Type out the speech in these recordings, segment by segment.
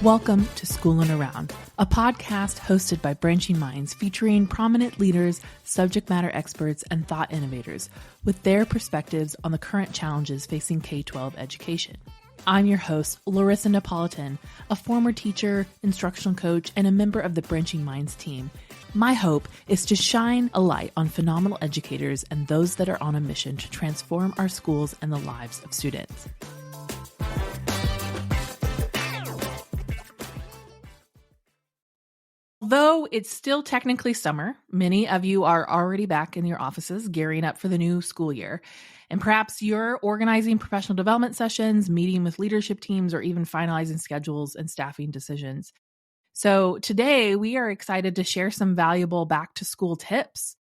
Welcome to School and Around, a podcast hosted by Branching Minds featuring prominent leaders, subject matter experts, and thought innovators with their perspectives on the current challenges facing K-12 education. I'm your host, Larissa Napolitan, a former teacher, instructional coach, and a member of the Branching Minds team. My hope is to shine a light on phenomenal educators and those that are on a mission to transform our schools and the lives of students. Although it's still technically summer, many of you are already back in your offices gearing up for the new school year. And perhaps you're organizing professional development sessions, meeting with leadership teams, or even finalizing schedules and staffing decisions. So today we are excited to share some valuable back to school tips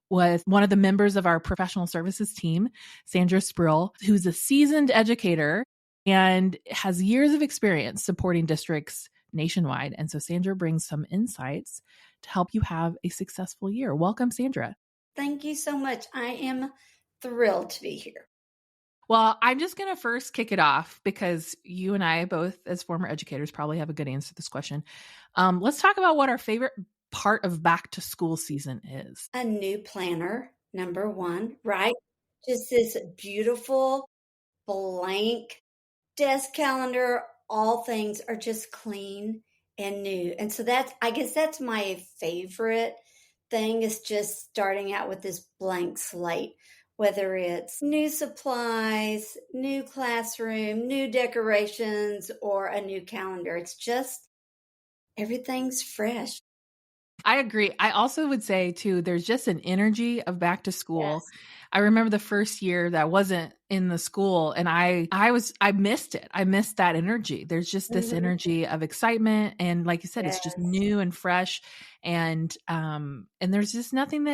with one of the members of our professional services team, Sandra Sprill, who's a seasoned educator and has years of experience supporting districts nationwide. And so Sandra brings some insights to help you have a successful year. Welcome, Sandra. Thank you so much. I am thrilled to be here. Well, I'm just going to first kick it off because you and I, both as former educators, probably have a good answer to this question. Let's talk about what our favorite part of back to school season is. A new planner, number one, right? Just this beautiful blank desk calendar. All things are just clean and new. And so I guess that's my favorite thing, is just starting out with this blank slate, whether it's new supplies, new classroom, new decorations, or a new calendar. It's just, everything's fresh. I agree. I also would say too, there's just an energy of back to school. Yes. I remember the first year that wasn't in the school and I missed it. I missed that energy. There's just this energy of excitement. And like you said, Yes. It's just new and fresh. And there's just nothing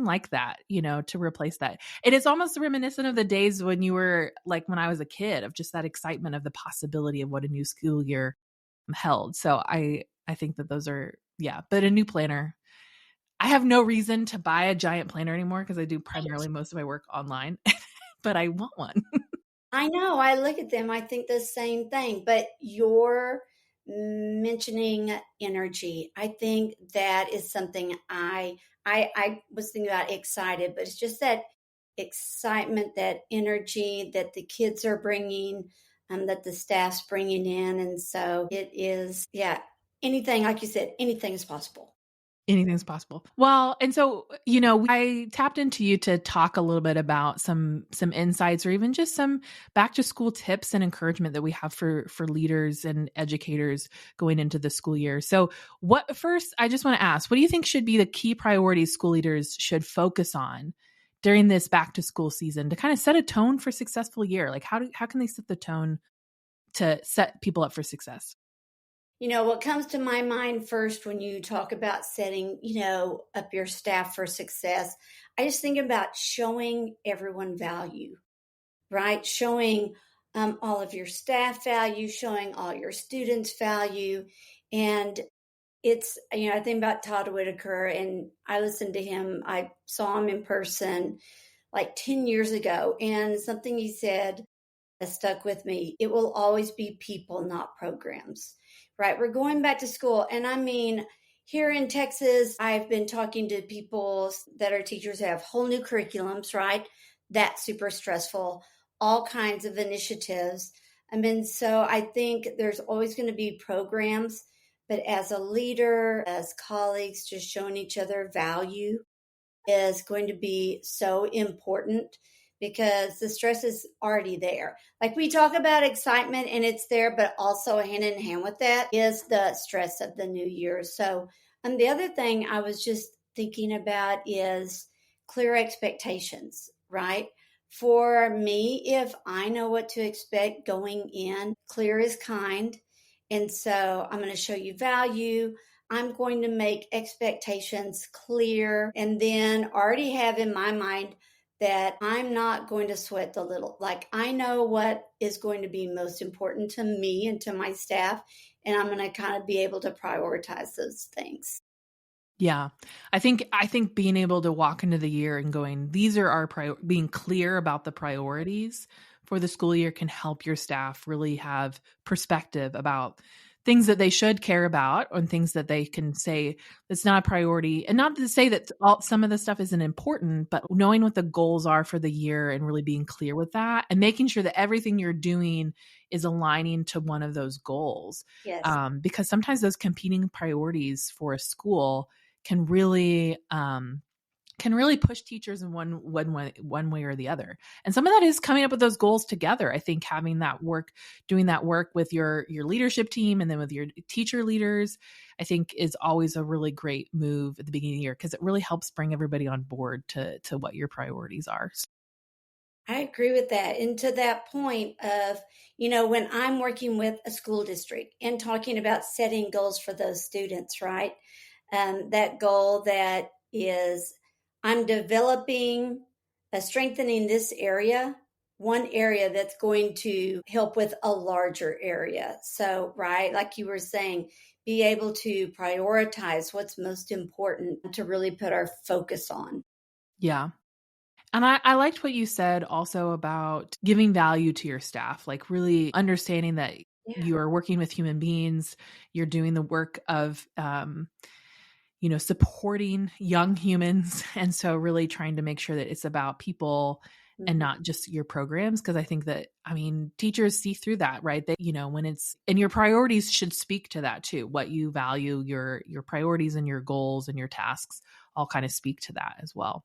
like that, to replace that. It is almost reminiscent of the days when you were like, when I was a kid, of just that excitement of the possibility of what a new school year held. So I think that those are, but a new planner. I have no reason to buy a giant planner anymore because I do primarily most of my work online, but I want one. I know. I look at them. I think the same thing, but you're mentioning energy. I think that is something I was thinking about excited, but it's just that excitement, that energy that the kids are bringing, that the staff's bringing in. And so it is, anything, like you said, anything is possible. Anything's possible. Well, and so, I tapped into you to talk a little bit about some insights or even just some back to school tips and encouragement that we have for leaders and educators going into the school year. So first, I just want to ask, what do you think should be the key priorities school leaders should focus on during this back to school season to kind of set a tone for a successful year? Like how can they set the tone to set people up for success? What comes to my mind first when you talk about setting, up your staff for success, I just think about showing everyone value, right? Showing all of your staff value, showing all your students value. And it's, I think about Todd Whitaker, and I listened to him. I saw him in person like 10 years ago, and something he said has stuck with me. It will always be people, not programs. Right. We're going back to school. And I mean, here in Texas, I've been talking to people that are teachers who have whole new curriculums, right? That's super stressful, all kinds of initiatives. I mean, so I think there's always going to be programs, but as a leader, as colleagues, just showing each other value is going to be so important, because the stress is already there. Like we talk about excitement and it's there, but also hand in hand with that is the stress of the new year. So the other thing I was just thinking about is clear expectations, right? For me, if I know what to expect going in, clear is kind. And so I'm going to show you value. I'm going to make expectations clear, and then already have in my mind that I'm not going to sweat the little. Like, I know what is going to be most important to me and to my staff, and I'm going to kind of be able to prioritize those things. Yeah. I think being able to walk into the year and going, these are our being clear about the priorities for the school year can help your staff really have perspective about things that they should care about and things that they can say that's not a priority. And not to say that some of the stuff isn't important, but knowing what the goals are for the year and really being clear with that and making sure that everything you're doing is aligning to one of those goals. Yes. Because sometimes those competing priorities for a school can really push teachers in one way or the other. And some of that is coming up with those goals together. I think having that work, doing that work with your leadership team and then with your teacher leaders, I think is always a really great move at the beginning of the year because it really helps bring everybody on board to what your priorities are. I agree with that. And to that point of, when I'm working with a school district and talking about setting goals for those students, right? That goal that is, I'm developing, strengthening this area, one area that's going to help with a larger area. So, right, like you were saying, be able to prioritize what's most important to really put our focus on. Yeah. And I liked what you said also about giving value to your staff, like really understanding that Yeah. you are working with human beings, you're doing the work of, supporting young humans. And so really trying to make sure that it's about people and Mhm. not just your programs. Cause I think that, teachers see through that, right? That, when it's, and your priorities should speak to that too. What you value, your priorities and your goals and your tasks all kind of speak to that as well.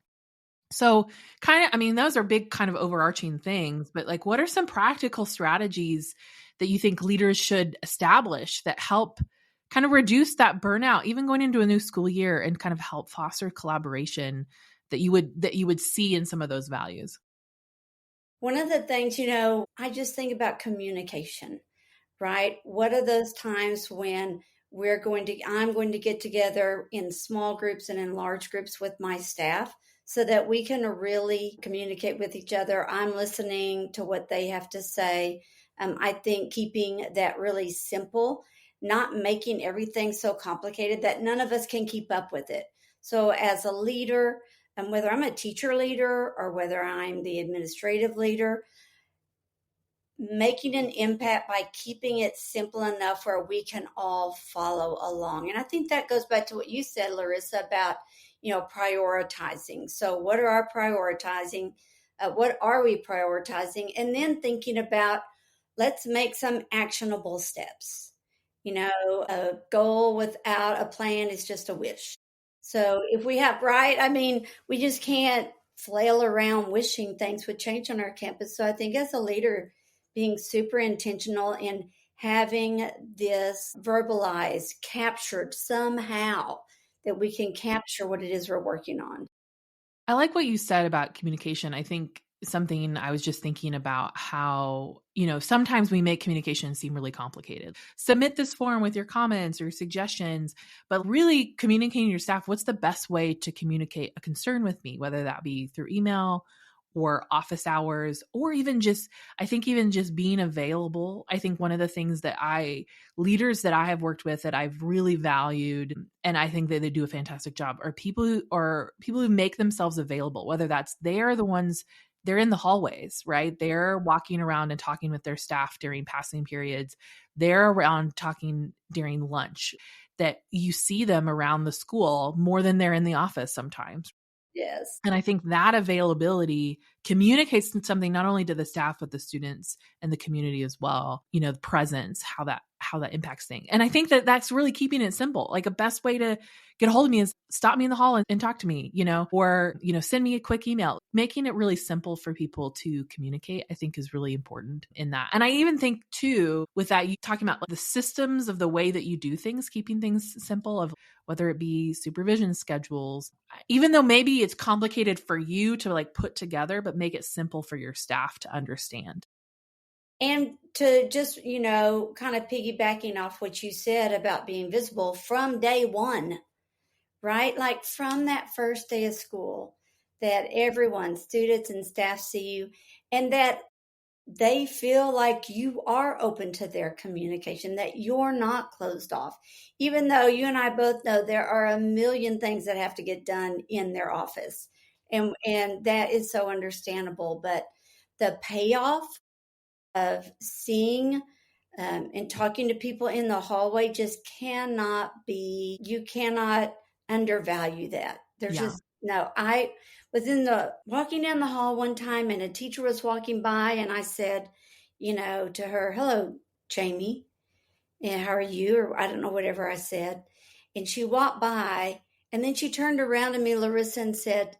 So those are big kind of overarching things, but like, what are some practical strategies that you think leaders should establish that help kind of reduce that burnout, even going into a new school year and kind of help foster collaboration that you would see in some of those values? One of the things, I just think about communication, right? What are those times when I'm going to get together in small groups and in large groups with my staff so that we can really communicate with each other. I'm listening to what they have to say. I think keeping that really simple, not making everything so complicated that none of us can keep up with it. So, as a leader, and whether I'm a teacher leader or whether I'm the administrative leader, making an impact by keeping it simple enough where we can all follow along. And I think that goes back to what you said, Larissa, about, prioritizing. So what are our prioritizing? What are we prioritizing? And then thinking about, let's make some actionable steps. A goal without a plan is just a wish. So if we have, right, we just can't flail around wishing things would change on our campus. So I think as a leader, being super intentional and having this verbalized, captured somehow, that we can capture what it is we're working on. I like what you said about communication. I think something I was just thinking about how, sometimes we make communication seem really complicated. Submit this form with your comments or suggestions, but really communicating to your staff, what's the best way to communicate a concern with me, whether that be through email or office hours, or even just, I think even just being available. I think one of the things that leaders that I have worked with that I've really valued, and I think that they do a fantastic job, are people who make themselves available, whether that's they're in the hallways, right? They're walking around and talking with their staff during passing periods. They're around talking during lunch, that you see them around the school more than they're in the office sometimes. Yes. And I think that availability communicates something not only to the staff, but the students and the community as well. The presence, how that impacts things. And I think that that's really keeping it simple. Like a best way to get a hold of me is stop me in the hall and talk to me, or, send me a quick email. Making it really simple for people to communicate, I think is really important in that. And I even think too, with that, you talking about like the systems of the way that you do things, keeping things simple, of whether it be supervision schedules, even though maybe it's complicated for you to like put together, but make it simple for your staff to understand. And to just, kind of piggybacking off what you said about being visible from day one, right? Like from that first day of school, that everyone, students and staff, see you, and that they feel like you are open to their communication, that you're not closed off, even though you and I both know there are a million things that have to get done in their office. And that is so understandable. But the payoff of seeing And talking to people in the hallway just you cannot undervalue that. There's Yeah. just, no, I was in the walking down the hall one time and a teacher was walking by and I said, to her, "Hello, Jamie, and how are you?" Or I don't know, whatever I said. And she walked by and then she turned around to me, Larissa, and said,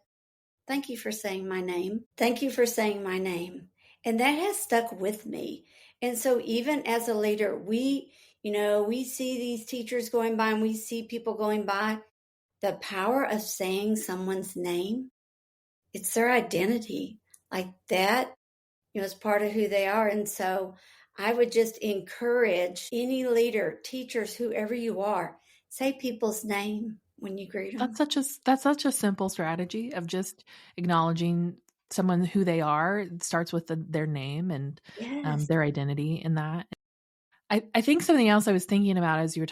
"Thank you for saying my name. Thank you for saying my name." And that has stuck with me. And so even as a leader, we see these teachers going by and we see people going by. The power of saying someone's name, it's their identity. Like that, is part of who they are. And so I would just encourage any leader, teachers, whoever you are, say people's name when you greet them. That's such a simple strategy of just acknowledging someone who they are. It starts with their name and Yes. their identity in that. I think something else I was thinking about as you were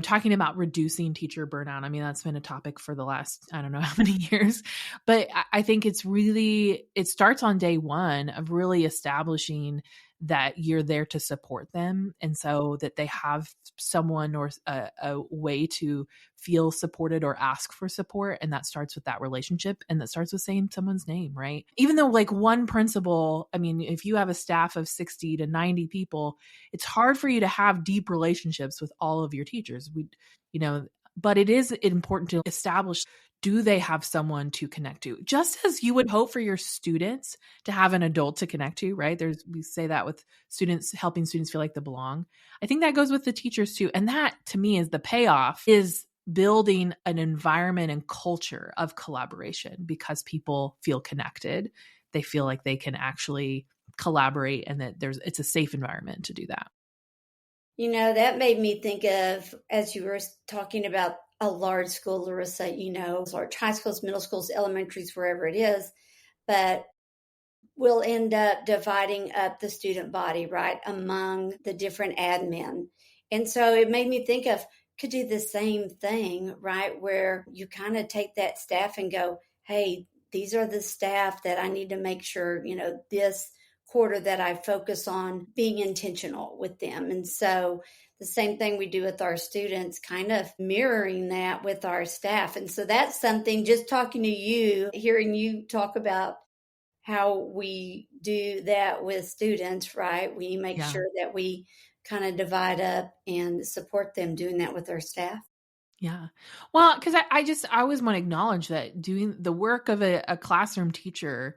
talking about reducing teacher burnout. I mean, that's been a topic for the last, I don't know how many years, but I think it starts on day one of really establishing that you're there to support them. And so that they have someone or a way to feel supported or ask for support. And that starts with that relationship. And that starts with saying someone's name, right? Even though like one principal, I mean, if you have a staff of 60 to 90 people, it's hard for you to have deep relationships with all of your teachers. But it is important to establish, do they have someone to connect to? Just as you would hope for your students to have an adult to connect to, right? We say that with students, helping students feel like they belong. I think that goes with the teachers too. And that to me is the payoff, is building an environment and culture of collaboration because people feel connected. They feel like they can actually collaborate and that it's a safe environment to do that. That made me think of, as you were talking about a large school, Larissa, large high schools, middle schools, elementaries, wherever it is, but we'll end up dividing up the student body, right, among the different admin. And so it made me think of, could do the same thing, right, where you kind of take that staff and go, "Hey, these are the staff that I need to make sure, this quarter that I focus on being intentional with them." And so the same thing we do with our students, kind of mirroring that with our staff. And so that's something, just talking to you, hearing you talk about how we do that with students, right? We make Yeah. sure that we kind of divide up and support them doing that with our staff. Yeah. Well, because I always want to acknowledge that doing the work of a classroom teacher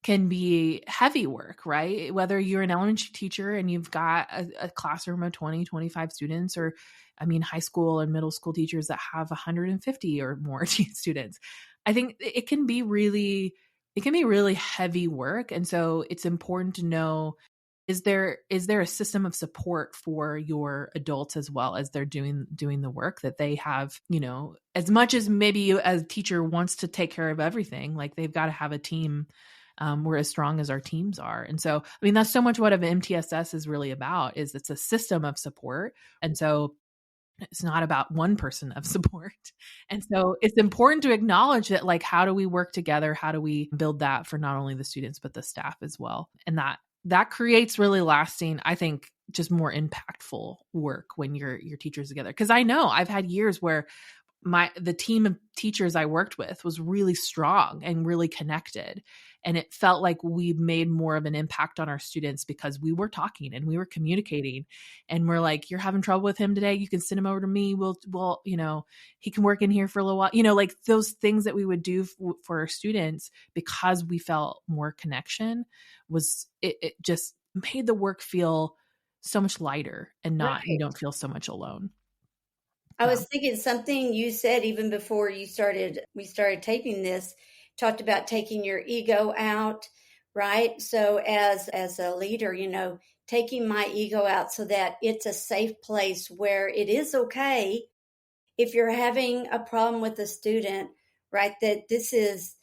can be heavy work, right? Whether you're an elementary teacher and you've got a classroom of 20, 25 students, or I mean, high school and middle school teachers that have 150 or more students. I think it can be really heavy work. And so it's important to know, is there a system of support for your adults as well as they're doing the work, that they have, as much as maybe a teacher wants to take care of everything, like they've got to have a team. We're as strong as our teams are. And so, I mean, that's so much what MTSS is really about, is it's a system of support. And so it's not about one person of support. And so it's important to acknowledge that, like, how do we work together? How do we build that for not only the students, but the staff as well? And that creates really lasting, I think, just more impactful work when your teachers together. Cause I know I've had years where the team of teachers I worked with was really strong and really connected. And it felt like we made more of an impact on our students because we were talking and we were communicating, and we're like, "You're having trouble with him today. You can send him over to me. We'll, he can work in here for a little while," like those things that we would do for our students, because we felt more connection. It just made the work feel so much lighter, and you Right. don't feel so much alone. I Yeah. was thinking something you said even before we started taping this, talked about taking your ego out, right? So as a leader, taking my ego out so that it's a safe place where it is okay if you're having a problem with a student, right, that this is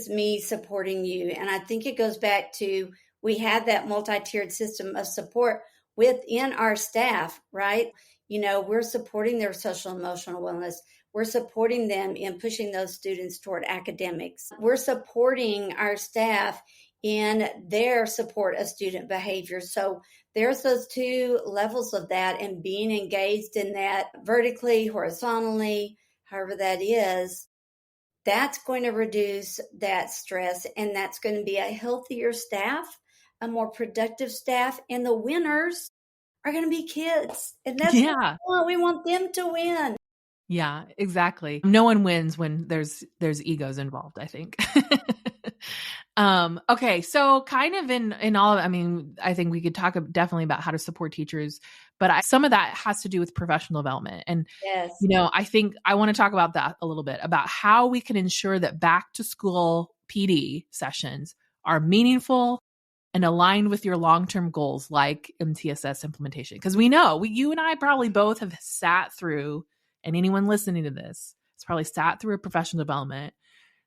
me supporting you. And I think it goes back to, we have that multi-tiered system of support within our staff, right? We're supporting their social emotional wellness. We're supporting them in pushing those students toward academics. We're supporting our staff in their support of student behavior. So there's those two levels of that, and being engaged in that vertically, horizontally, however that is, that's going to reduce that stress, and that's going to be a healthier staff, a more productive staff, and the winners are going to be kids. And that's Yeah. what we want them to win. Yeah, exactly. No one wins when there's egos involved, I think. Okay, so kind of in all of, I mean, I think we could talk definitely about how to support teachers, but some of that has to do with professional development. And, Yes. I think I want to talk about that a little bit, about how we can ensure that back to school PD sessions are meaningful and aligned with your long-term goals, like MTSS implementation. Because we know, you and I probably both have sat through, and anyone listening to this has probably sat through a professional development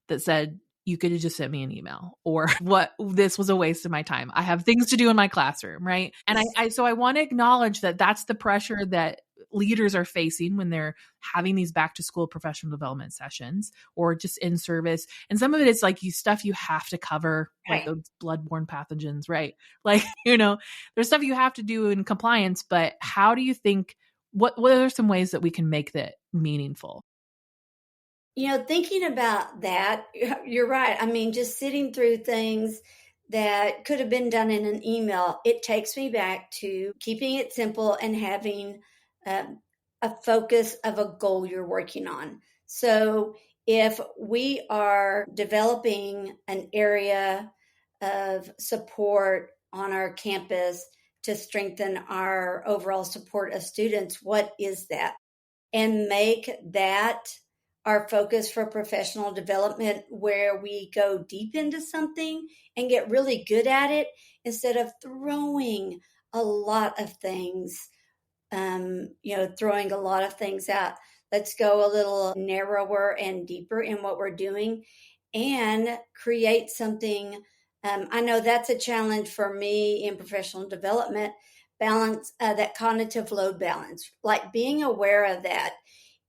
that said, you could have just sent me an email, or what, this was a waste of my time. I have things to do in my classroom, right? And so I want to acknowledge that that's the pressure that leaders are facing when they're having these back to school professional development sessions, or just in service. And some of it is like stuff you have to cover, like Right. those bloodborne pathogens, right? Like, there's stuff you have to do in compliance, but how do you think, what are some ways that we can make that meaningful? Thinking about that, you're right. I mean, just sitting through things that could have been done in an email, it takes me back to keeping it simple and having a focus of a goal you're working on. So if we are developing an area of support on our campus to strengthen our overall support of students, what is that? And make that our focus for professional development, where we go deep into something and get really good at it instead of throwing a lot of things, throwing a lot of things out. Let's go a little narrower and deeper in what we're doing and create something. I know that's a challenge for me in professional development, balance that cognitive load balance, like being aware of that.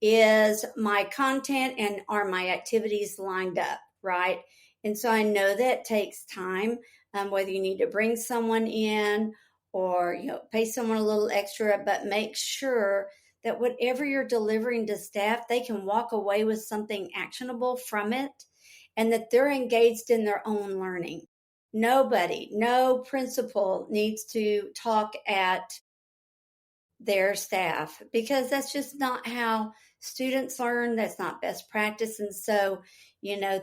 Is my content and are my activities lined up, right? And so I know that takes time, whether you need to bring someone in or pay someone a little extra, but make sure that whatever you're delivering to staff, they can walk away with something actionable from it, and that they're engaged in their own learning. No principal needs to talk at their staff, because that's just not how students learn. That's not best practice. And so,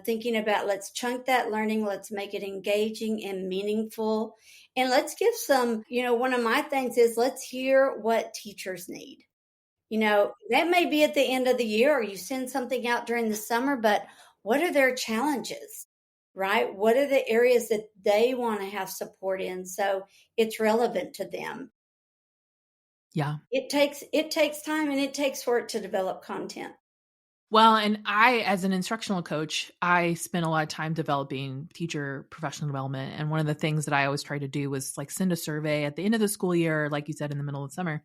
thinking about, let's chunk that learning, let's make it engaging and meaningful. And let's give some, one of my things is, let's hear what teachers need. That may be at the end of the year, or you send something out during the summer, but what are their challenges, right? What are the areas that they want to have support in, so it's relevant to them? Yeah. It takes time, and it takes for it to develop content. Well, and I, as an instructional coach, I spent a lot of time developing teacher professional development. And one of the things that I always try to do was like send a survey at the end of the school year, like you said, in the middle of the summer.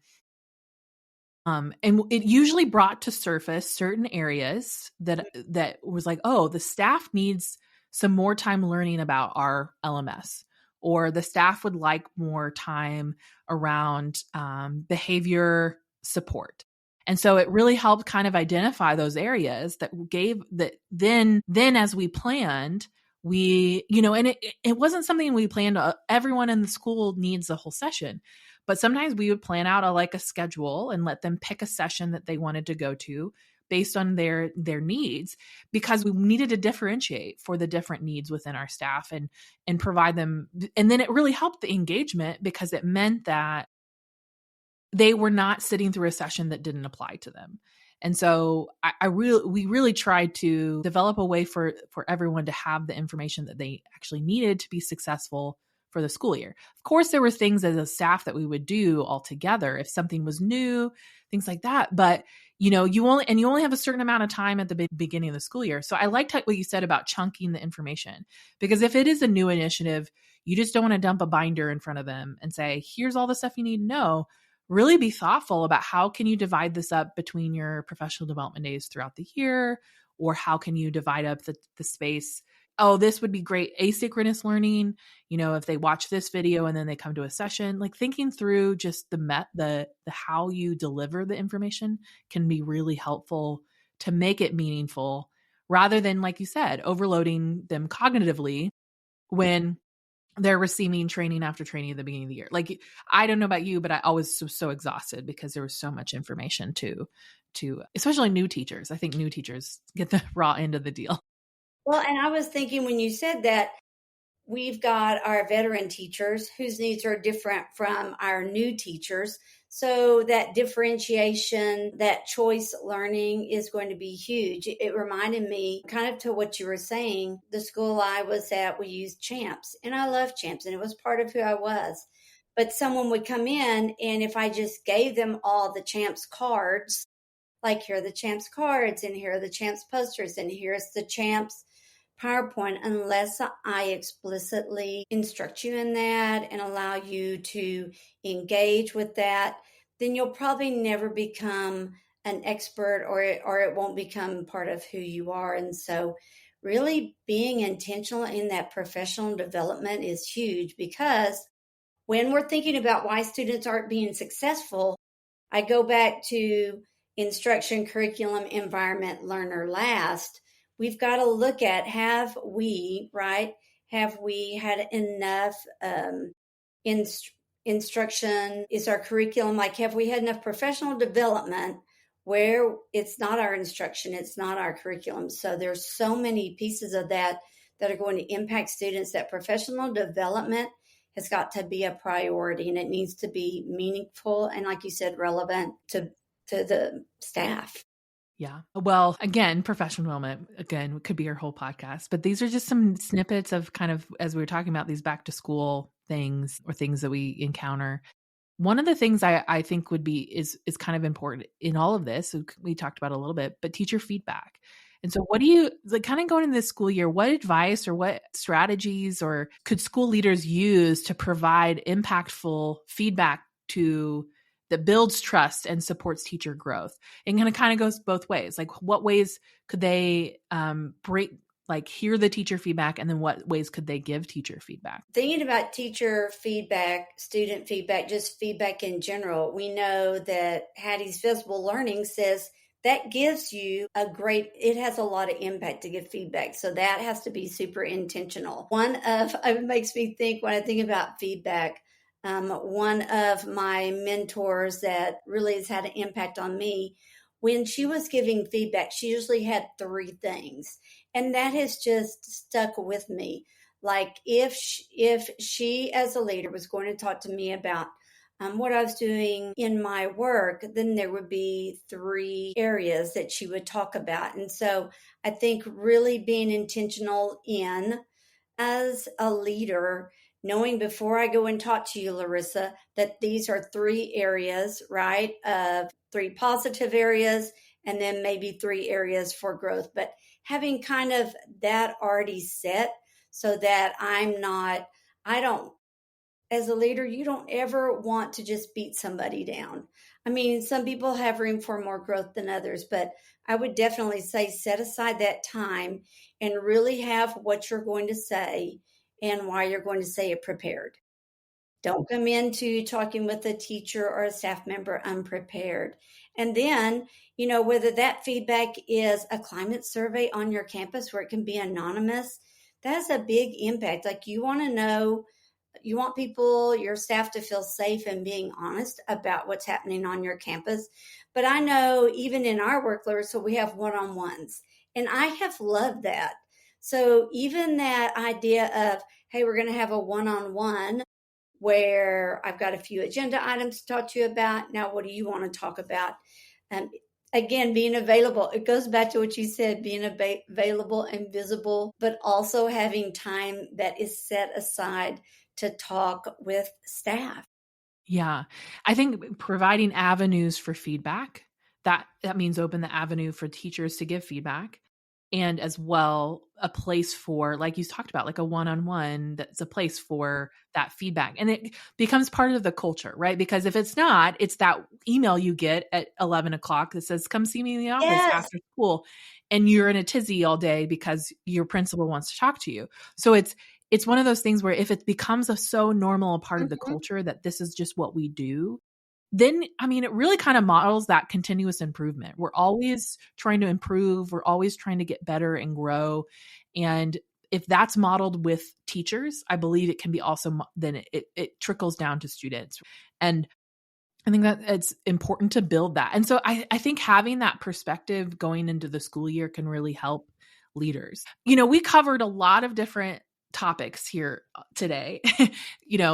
And it usually brought to surface certain areas that was like, oh, the staff needs some more time learning about our LMS, or the staff would like more time around behavior support. And so it really helped kind of identify those areas that gave that. Then as we planned, we, and it wasn't something we planned. Everyone in the school needs a whole session. But sometimes we would plan out a schedule and let them pick a session that they wanted to go to based on their needs, because we needed to differentiate for the different needs within our staff and provide them. And then it really helped the engagement, because it meant that they were not sitting through a session that didn't apply to them. And so we really tried to develop a way for everyone to have the information that they actually needed to be successful for the school year. Of course, there were things as a staff that we would do all together if something was new, things like that. But you only have a certain amount of time at the beginning of the school year. So I liked what you said about chunking the information, because if it is a new initiative, you just don't want to dump a binder in front of them and say, here's all the stuff you need to know. Really be thoughtful about how can you divide this up between your professional development days throughout the year, or how can you divide up the space, oh, this would be great. Asynchronous learning, if they watch this video and then they come to a session, like thinking through just the how you deliver the information can be really helpful to make it meaningful rather than, like you said, overloading them cognitively when they're receiving training after training at the beginning of the year. Like, I don't know about you, but I always was so exhausted because there was so much information to especially new teachers. I think new teachers get the raw end of the deal. Well, and I was thinking when you said that, we've got our veteran teachers whose needs are different from our new teachers. So that differentiation, that choice learning is going to be huge. It reminded me kind of to what you were saying. The school I was at, we used Champs, and I love Champs, and it was part of who I was. But someone would come in, and if I just gave them all the Champs cards, like here are the Champs cards, and here are the Champs posters, and here's the Champs PowerPoint, unless I explicitly instruct you in that and allow you to engage with that, then you'll probably never become an expert, or it won't become part of who you are. And so really being intentional in that professional development is huge, because when we're thinking about why students aren't being successful, I go back to instruction, curriculum, environment, learner last. We've got to look at, have we had enough instruction? Is our curriculum, like, have we had enough professional development where it's not our instruction, it's not our curriculum? So there's so many pieces of that are going to impact students. That professional development has got to be a priority, and it needs to be meaningful and, like you said, relevant to the staff. Yeah. Well, again, professional development, again, could be our whole podcast, but these are just some snippets of kind of, as we were talking about, these back to school things or things that we encounter. One of the things I think would be is kind of important in all of this, we talked about a little bit, but teacher feedback. And so what do you, like, kind of going into this school year, what advice or what strategies or could school leaders use to provide impactful feedback that builds trust and supports teacher growth? And kind of goes both ways. Like, what ways could they hear the teacher feedback, and then what ways could they give teacher feedback? Thinking about teacher feedback, student feedback, just feedback in general, we know that Hattie's Visible Learning says that gives you it has a lot of impact to give feedback. So that has to be super intentional. It makes me think, when I think about feedback, one of my mentors that really has had an impact on me, when she was giving feedback, she usually had 3 things. And that has just stuck with me. Like, if she as a leader was going to talk to me about what I was doing in my work, then there would be 3 areas that she would talk about. And so I think really being intentional as a leader, knowing before I go and talk to you, Larissa, that these are 3 areas, right? Of 3 positive areas, and then maybe 3 areas for growth. But having kind of that already set, so that as a leader, you don't ever want to just beat somebody down. I mean, some people have room for more growth than others, but I would definitely say set aside that time and really have what you're going to say and why you're going to say it prepared. Don't come into talking with a teacher or a staff member unprepared. And then, whether that feedback is a climate survey on your campus where it can be anonymous, that's a big impact. Like, you want your staff to feel safe and being honest about what's happening on your campus. But I know even in our work, Larissa, we have one-on-ones, and I have loved that. So even that idea of, hey, we're going to have a one-on-one where I've got a few agenda items to talk to you about. Now, what do you want to talk about? Again, being available. It goes back to what you said, being available and visible, but also having time that is set aside to talk with staff. Yeah. I think providing avenues for feedback, that means open the avenue for teachers to give feedback. and as well a place for, like you talked about, like a one-on-one, that's a place for that feedback. And it becomes part of the culture, right? Because if it's not, it's that email you get at 11 o'clock that says, come see me in the office Yes. after school. And you're in a tizzy all day because your principal wants to talk to you. So it's one of those things where if it becomes a so normal part of the culture that this is just what we do, then, I mean, it really kind of models that continuous improvement. We're always trying to improve. We're always trying to get better and grow. And if that's modeled with teachers, I believe it can be also, then it trickles down to students. And I think that it's important to build that. And so I think having that perspective going into the school year can really help leaders. We covered a lot of different topics here today,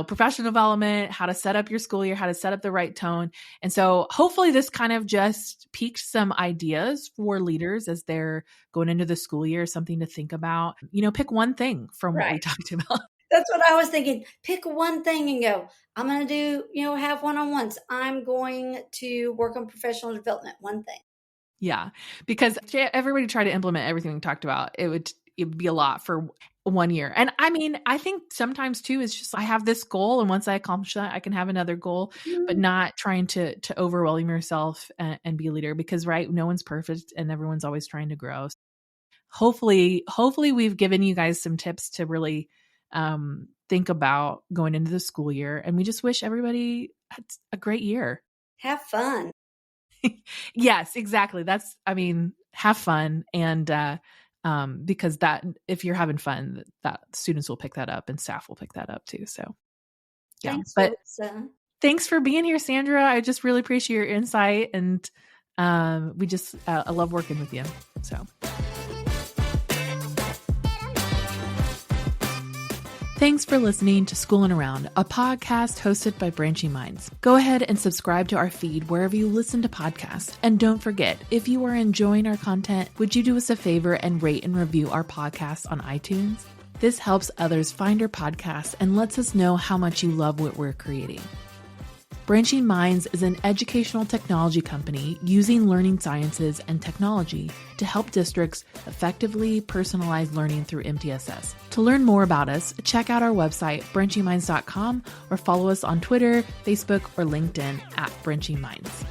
professional development, how to set up your school year, how to set up the right tone. And so hopefully this kind of just piqued some ideas for leaders as they're going into the school year, something to think about. Pick one thing from what we talked about. That's what I was thinking. Pick one thing and go, I'm going to do, have one-on-ones. I'm going to work on professional development, one thing. Yeah, because everybody tried to implement everything we talked about. It would be a lot for 1 year. And I mean, I think sometimes too, it's just, I have this goal, and once I accomplish that, I can have another goal, but not trying to overwhelm yourself and be a leader, because no one's perfect and everyone's always trying to grow. Hopefully we've given you guys some tips to really think about going into the school year. And we just wish everybody a great year. Have fun. Yes, exactly. Have fun. And, because that, if you're having fun, that students will pick that up and staff will pick that up too. So yeah, Thanks, but Larissa. Thanks for being here, Sandra. I just really appreciate your insight, and I love working with you. So thanks for listening to Schoolin' Around, a podcast hosted by Branching Minds. Go ahead and subscribe to our feed wherever you listen to podcasts. And don't forget, if you are enjoying our content, would you do us a favor and rate and review our podcast on iTunes? This helps others find our podcast and lets us know how much you love what we're creating. Branching Minds is an educational technology company using learning sciences and technology to help districts effectively personalize learning through MTSS. To learn more about us, check out our website, branchingminds.com, or follow us on Twitter, Facebook, or LinkedIn at Branching Minds.